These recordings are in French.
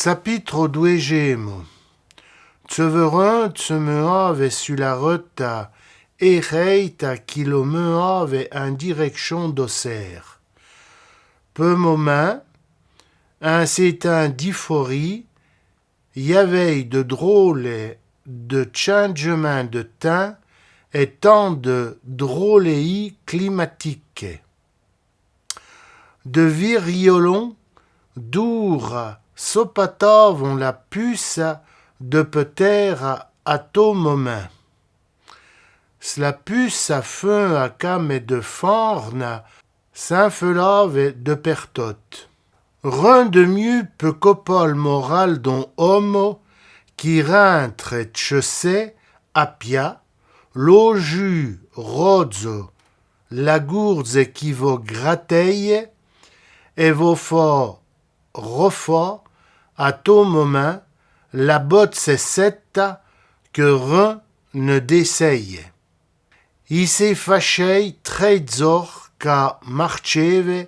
Capitro duegemo. Tseverin tsemeave sur la rota ereita qui le meave en direction d'Auxerre. Peu moment, un certain d'euphorie, y avait de drôles de changements de temps et tant de drôleries climatiques. De viriolons d'our sopatavon la puce de peut-être à tout moment. La puce à fin à cam de forne s'infelave de pertote. Rien de mieux peut copal moral dont homme qui rentre chaussé à pia, l'oju rozzo, la gourde qui vous grateille et vous fort refort à tout moment la botte c'est cette que rien ne déseille. Il s'est fâché très zor qu'à marcheve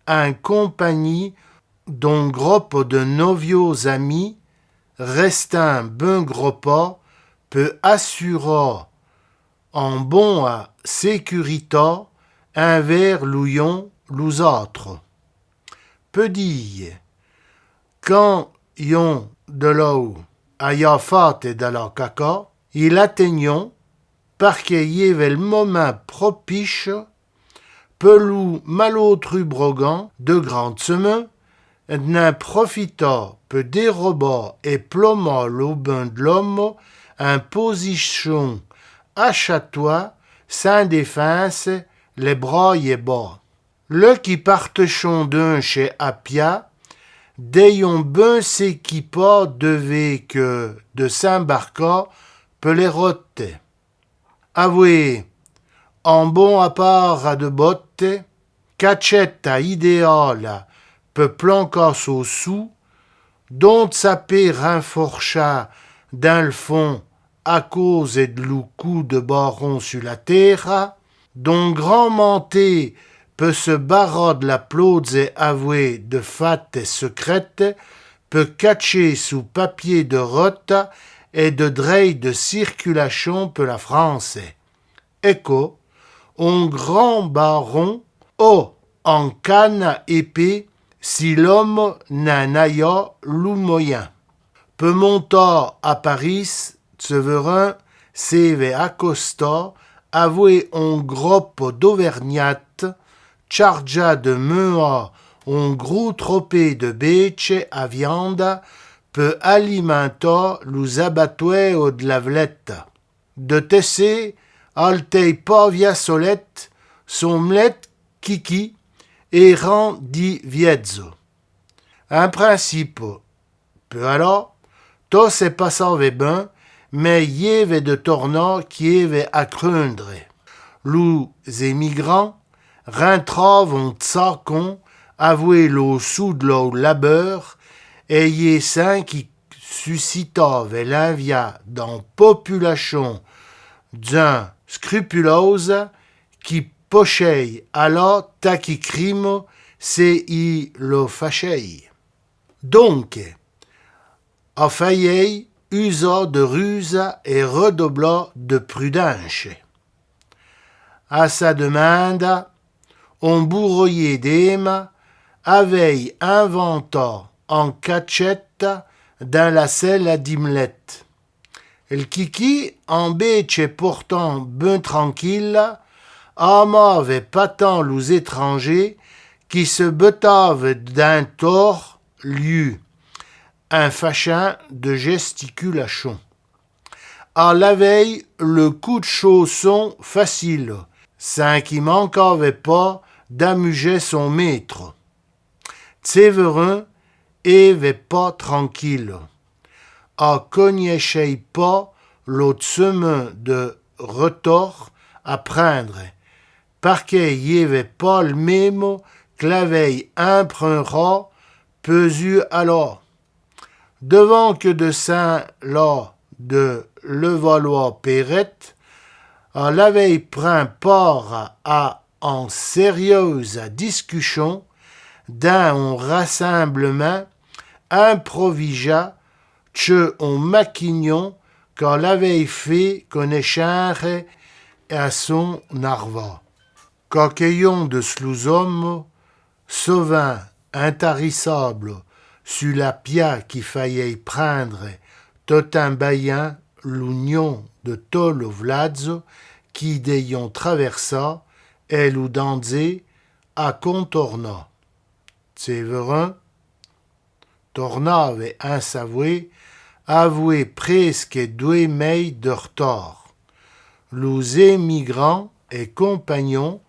en compagnie d'un groupe de novios amis restant ben gros pas peut assurer en bon à sécurité envers l'ouillon l'ous autres. Peut dire, quand yon de l'eau à Yafat et de la caca, il atteignons, parce qu'il y avait le moment propice, pelou malotru brogan de grande semaine, n'en profita peut dérober et plomma l'aubin de l'homme en position à chatois, sans défense, les bras et bas. Le qui partechon d'un chez Appia, d'ayon ben s'équipa devait que de s'embarquer peut les roter. Avouez, en bon à part à de botte, cachetta idéale peut planquer au sous, dont sa paix renforcha dans le fond à cause de l'oucou de baron sur la terre, dont grand manté peut se barrer de la plaude et avouer de fat et secrète, peut cacher sous papier de rote et de dreille de circulation peut la France. Écho, un grand baron, en canne épée, si l'homme n'en aille le moyen. Peut monter à Paris, Tseverin s'est accosta, avoué un groupe d'Auvergnat, chargea de mea un gros tropé de bêche à viande, peut alimenter les abattoirs de la Vlette. De Tessé, altei pas via solette, son mlette kiki, et rend di viezzo. En principe, peu alors, tout s'est passé bien, mais y avait de tornades qui avaient à craindre. Les émigrants rentraient en tsakon, avoué le sous de leur labeur, et y saint qui suscitave l'envia dans population d'un scrupuleuse qui pochei alors taki crime c'est y le fâchei. Donc, a faillé usa de ruse et redoubla de prudence. À sa demande, on bourroyé d'Em avait inventé en cachette dans la selle à dimlette. Le kiki, en bêche pourtant ben tranquille, amave pas tant les étrangers qui se bettavent d'un tort lieu, un fachin de gesticulation. À la veille, le coup de chausson facile, sans qui manquait pas d'amuser son maître. Tseverin avait pas tranquille. À connaissait pas l'autre semaine de retort à prendre, parce qu'il n'y avait pas le même que la veille imprunera pesu alors. Devant que de Saint-Là de Levallois-Perrette, à la veille prend part à en sérieuse discussion dans un rassemblement improvisa que on maquignon quand l'avait fait connaître à son narva. Qu'accueillons de slouzom, sauvin intarissable, sur la pia qui faillait prendre tout un bayen l'union de tout le vladzo qui d'ayant traversa et l'ou danzé à contorna. Séverin tornave avoué presque 2 mei de retard. Les émigrants et compagnons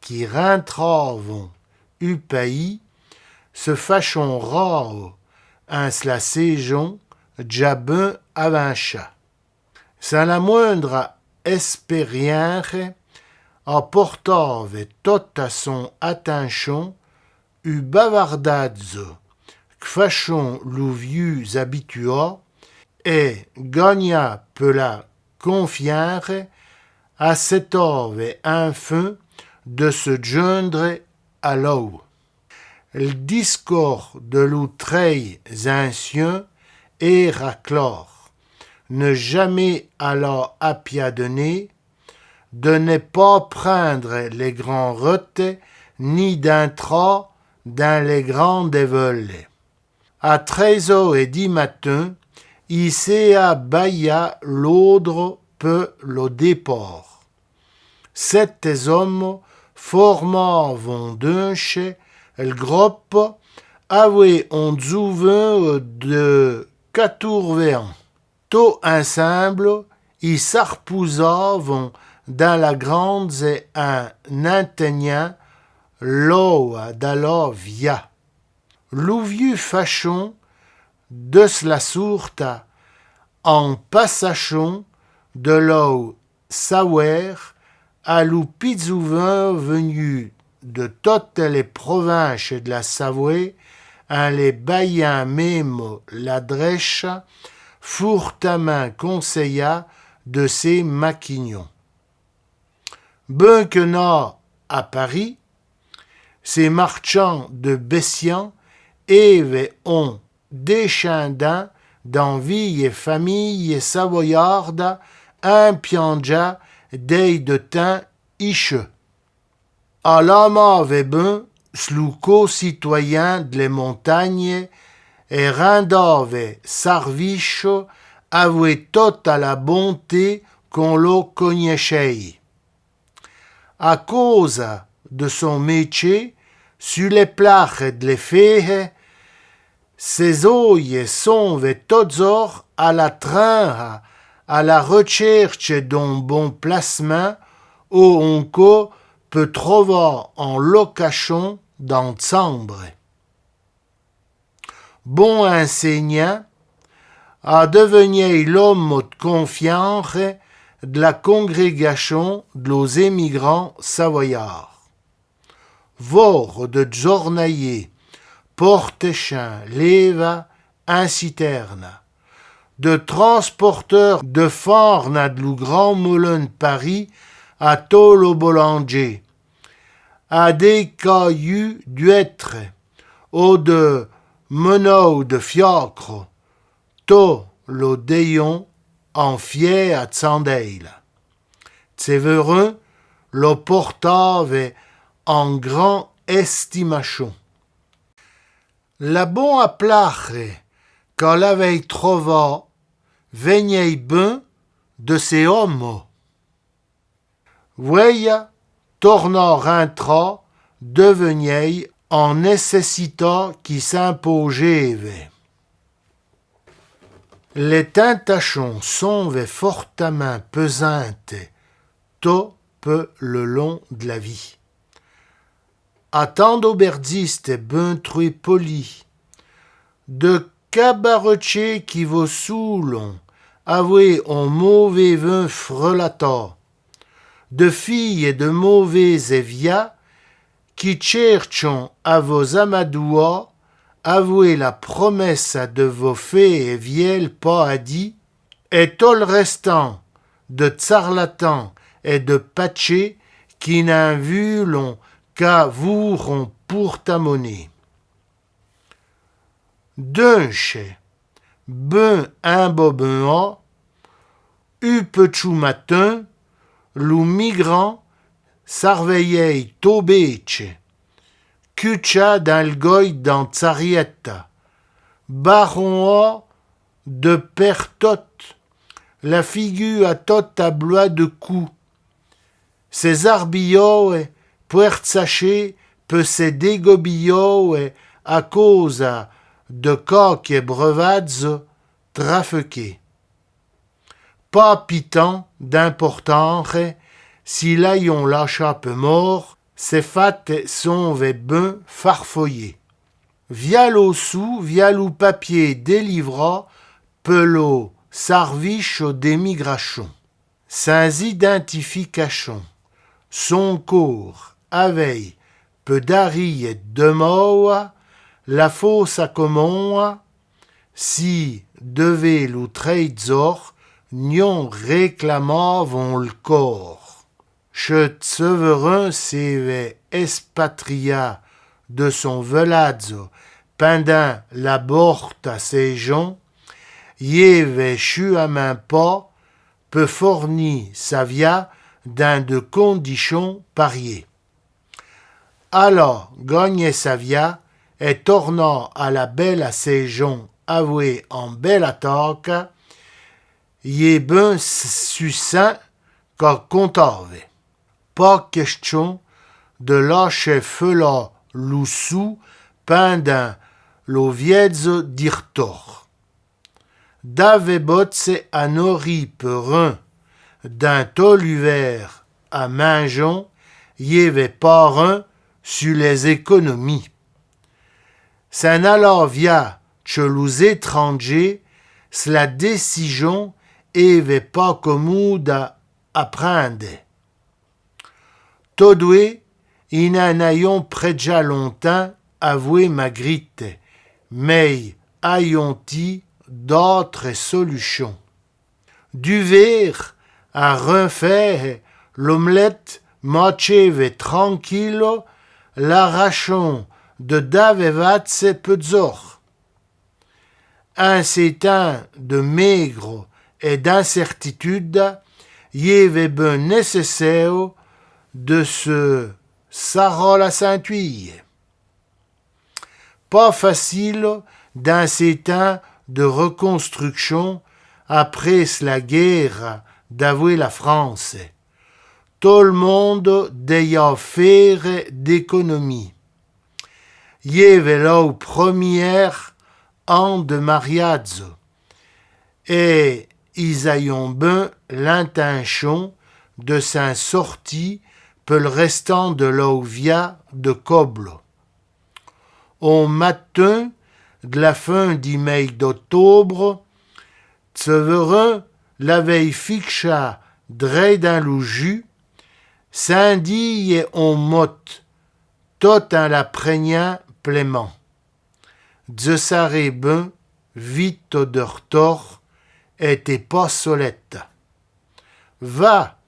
qui rentravent u pays se fâchons rare en la saison déjà ben avança. Sans la moindre expérience, apportave toute son attention u bavardazzo que fâchons le vieux habitua et gagna peu la confiance à cet ove enfin de se joindre à l'eau. Le discours de l'outreuil ancien era clar. Ne jamais alors appiadonner, de ne pas prendre les grands routes, ni d'entrer dans les grands dévols. À 13h10 matin, il s'est bailla l'ordre peu le départ. 7 hommes formaient d'un le groupe avait un souvenir de 80. Tout ensemble, ils s'arpousaient dans la grande en atteignant l'eau de la via. Le vieux fachon de la sorte en passachon de l'eau savoir à l'oupizouvain venu de toutes les provinces de la Savoie, en les baillant même la drèche, fortement conseilla de ces maquignons. Ben que n'a à Paris, ces marchands de Bessian avaient on descendant d'envie et famille savoyarde un pianja des de temps icheux. À l'homme avait ben, sluco citoyen de les montagnes, et rendave service avoué toute la bonté qu'on le connaissait. À cause de son métier, sur les plaques de les faire, ses oeils sont toujours à la train, à la recherche d'un bon placement où on peut trouver en location dans chambre. Bon enseignant, a devenu l'homme de confiance de la congrégation de los émigrants savoyards. Vor de journalier, porte-champ, leva, en citerne, de transporteurs de farne de le grand moulin de Paris à Tolo Boulanger, à des cailloux d'huîtres, ou de meneaux de fiacre, tout le déon en fier à Tsandeil. Séverin le portave en grand estimation. La bon à plare, quand l'avait trouvé, venait ben de ces hommes. Voya, tournant rentra, devenait en nécessita qui s'imposait. Les tentations sont fortement pesantes, tout peu le long de la vie. À tant d'aubergistes ben truits polis, de cabaretiers qui vous saoulent, avouez un mauvais vin frelatant, de filles et de mauvais évia qui cherchent à vos amadouas, avouez la promesse de vos fées et vieilles pas à dit, et tout le restant de tsarlatans et de patchés qui n'en vulent qu'à vous pour ta monnaie. Dunche, ben imbobean, upechou matin, lou migrant, sarveillei tobece, cucha d'algoï dans tsarietta, baron de pertot, la figure à tot à blois de cou, ses arbillaux puertsaché peut se dégobillaux à cause de coq et brevades trafequés. Pas pitant d'importance, si l'aillon lâcha peu mort, ses fattes sont ben farfoyés. Via l'eau sous, via l'ou papier délivra, pelot sarviche d'émigration. Sans identification, son corps, aveille, peu d'ari et de moa, la fosse accommon, si devait l'ou trezor, nion réclamavon le corps. Che Severin s'eve espatria de son velazzo pendant la borte à ses gens, yeve chu à main pas, peut fournir sa via dans de conditions pariées. Alors, gagne sa via et tournant à la belle à ses gens avoué en belle attaque, y est ben succinct qu'à comptave. Pas question de lâcher feu là l'oussou pendant lo viezzo d'irtor. Dave botse à nori perin d'un toluver à Mingeon, y avait pas un sur les économies. S'en allant via chez les étrangers, la décision avait pas commode à prendre. Todoué, il n'en ayons préja longtemps avoué Magritte, mais ayons-y d'autres solutions. Du verre à refaire l'omelette macheve tranquille, l'arrachon de davevatse pezzor. Un ces temps de maigre et d'incertitude, y avait ben nécessaire de se sarrer la ceinture. Pas facile dans ces temps de reconstruction après la guerre d'avouer la France. Tout le monde d'ayant faire d'économie. Y avait là au premier an de mariage et ils ayons ben l'intention de s'en sortir pour le restant de l'ovia de Coble. Au matin de la fin du mois d'octobre, Severin l'avait fixé dre dans le jus, Sandy et on mot, tout en la preignant pleinement. De saré ben, vite de retour, était pas solette. Va,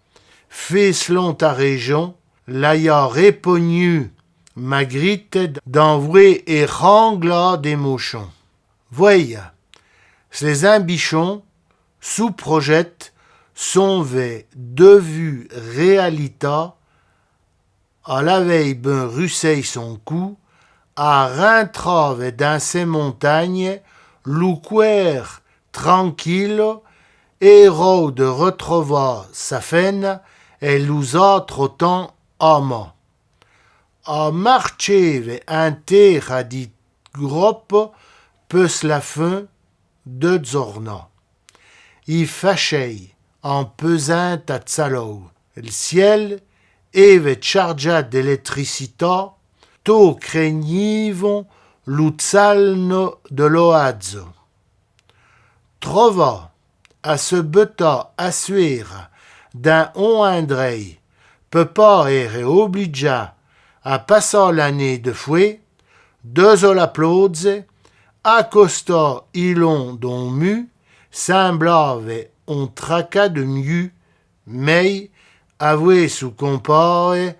fais selon ta région, l'ayant répondu Magritte d'envoyer et rangla des mouchons. Voyez, ces ambitions, sous projet, sont devues réalité à la veille ben russeille son cou, à rentrave dans ces montagnes, louquer tranquille, héros de retrouver sa faine et nous autres autant hommes. À marcher un terre dit groupe peut la fin de zorna. Il fâchait en pesant à Tsalo. Le ciel avait chargé d'électricité, tout craignivon l'utsalno de l'oazzo. Trova à ce beta assuire d'un on Andrei peut pas être obligé à passer l'année de fouet, deux olaplodes, accosta ilon dont mu, semblave on tracas de mieux, mais avoué sous compare,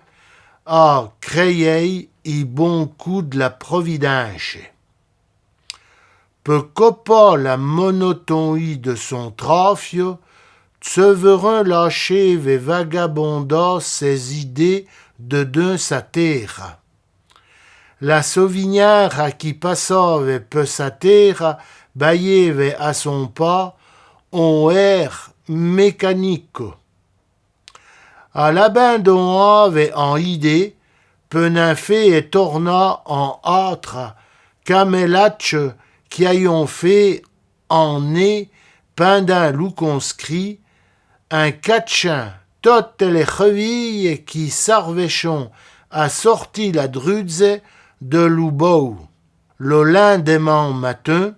a créé y bon coup de la providence. peu copa la monotonie de son trafio, Tseverin lâché ve vagabonda ses idées de d'un sa terre. La sauvignard à qui passave peu sa terre, bailleve à son pas, on air mécanique. À l'abandon ave en idée, peninfé et torna en âtre, camélache qui ayons fait en nez, pendant loup conscrit, un catchin, toutes les chevilles qui sarvechon a sorti la drudze de l'oubeau. Le lendemain matin,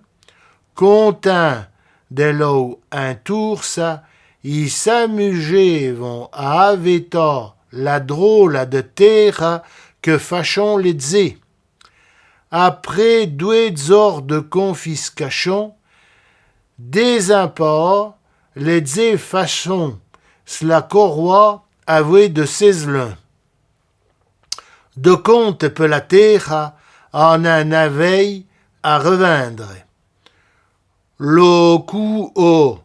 content de l'eau un tour ça, ils s'amusaient à aveta la drôle de terre que fachon les dzés. Après 2 heures de confiscation, des imports, les dzés fachon la corroi avoué de Cézelin. De compte peut la terre en un aveille à revendre. Le coup au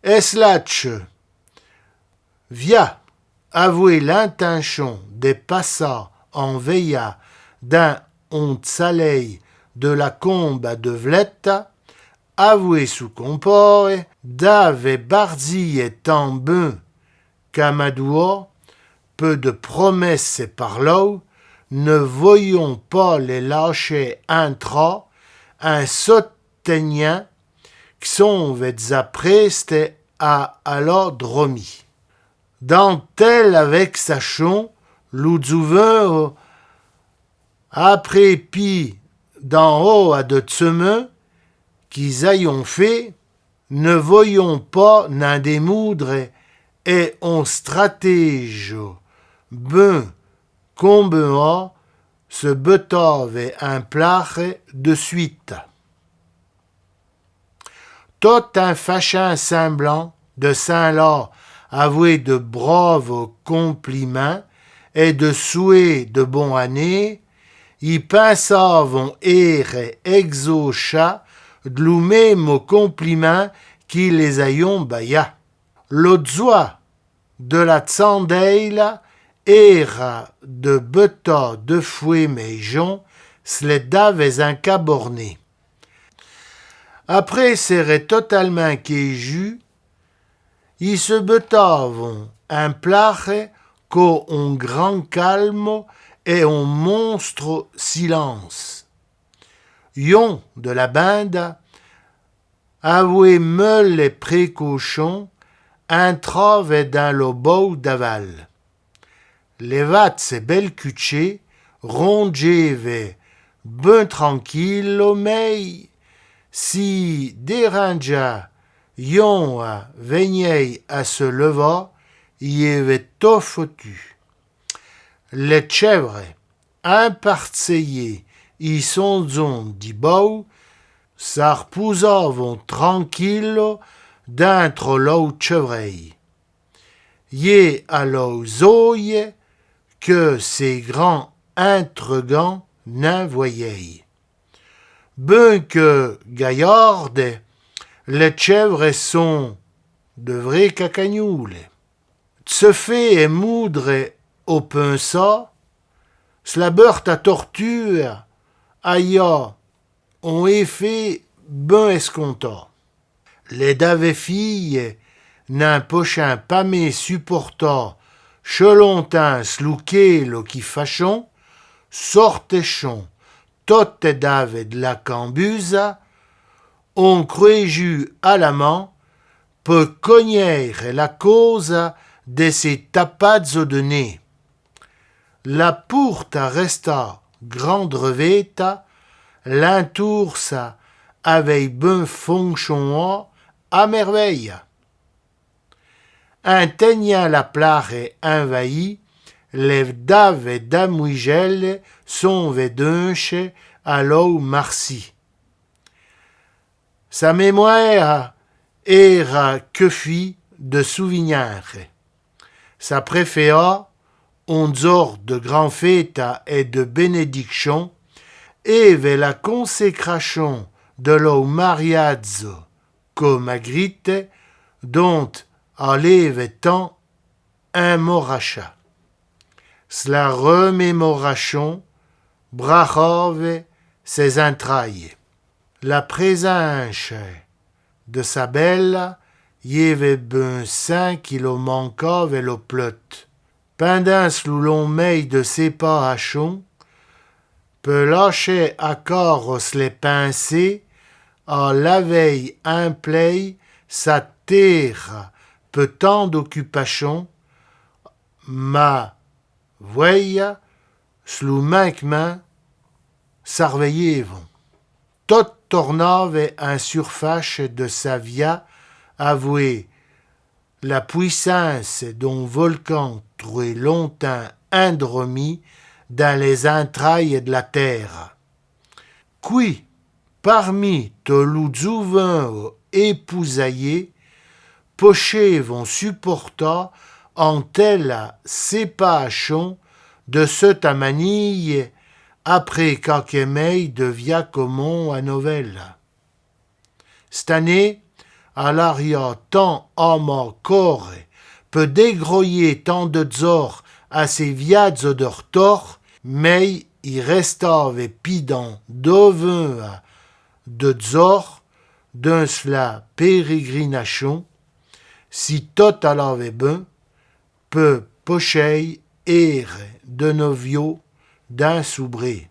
Eslach via avouer l'intention de passer en veilla d'un honte soleil de la combe de Vletta, avoué sous comport d'ave bardi et tambun qu'Amadoua, peu de promesses par l'eau, ne voyons pas les lâcher intra, un sautenien qui sont vetzappreste à l'ordromi. Dans tel avec Sachon, l'oudzouven après pi d'en haut à de tseme, qu'ils ayons fait, ne voyons pas n'un des moudres et on stratège ben combea se betave un plare de suite. Tout un fachin semblant de Saint-Laure avoué de braves compliments et de souhaits de bonne année, y pensavam ere exocha de l'ou même compliment qui les ayons baya. L'odzoi de la tsandeila era de beta de fouet meijon, sledaves un caborné. Après serait totalement quéju, ils se betavam un plare qu'au un grand calme et un monstre silence. Yon de la bande, avoué meul les précautions, entrave dans le beau d'aval. Les vats et belles cuchées, rongeve ben tranquille, mais si dérangea yon vegnait à se lever, y avait tout foutu. Les chèvres, imparseillées, y sont du beau, s'arpousavam tranquille d'entre l'eau chevreille. Y à l'eau zoye que ces grands intrigants n'en voyaient. Ben que gaillardes, les chèvres sont de vrais cacagnoules. Se fait et moudre au pinceau, cela beurre à torture, aïa, on fait ben escompta. Les dave filles n'un pochin pas mes supporta, chelontin slouqué lo qui fachon, sortechon, tote dave de la cambusa, on croéju à la main, peut cogner la cause de ces tapades de nez. La pourta resta grande reveta, l'entoursa avec ben fonction à merveille. Inteignant la plare envahie, les dave damouigel sont vedunche à l'eau marci. Sa mémoire era que fit de souvenirs. Sa préféra, onzor de grand fêta et de bénédiction, et vers la consécration de lo mariazzo co Magritte, dont alleve tant un moracha. Sla remémoration brachove ses entrailles. La présence de sa belle yeve ben 5 kilo mancave lo pleut. Pendant le long mei de séparation, peut lâcher accord les pensées à la veille un play sa terre peu tant d'occupation, ma voya slu manquement sarveillevon. Tot tornave en surface de sa via avouer la puissance d'un volcan trouvé longtemps endormi dans les entrailles de la terre. Qui, parmi tous les jouvins épousaillés, pochés vont supporter en telle séparation de cette manille après quelques mails de via commun à novelle. Cette année, à l'arrière tant à mon corps peut dégroyer tant de zor à ses viads de retort, mais il restave pidant devant de zor d'un cela pérégrination, si tot à l'ave ben, peut pocher ere de novio d'un soubré.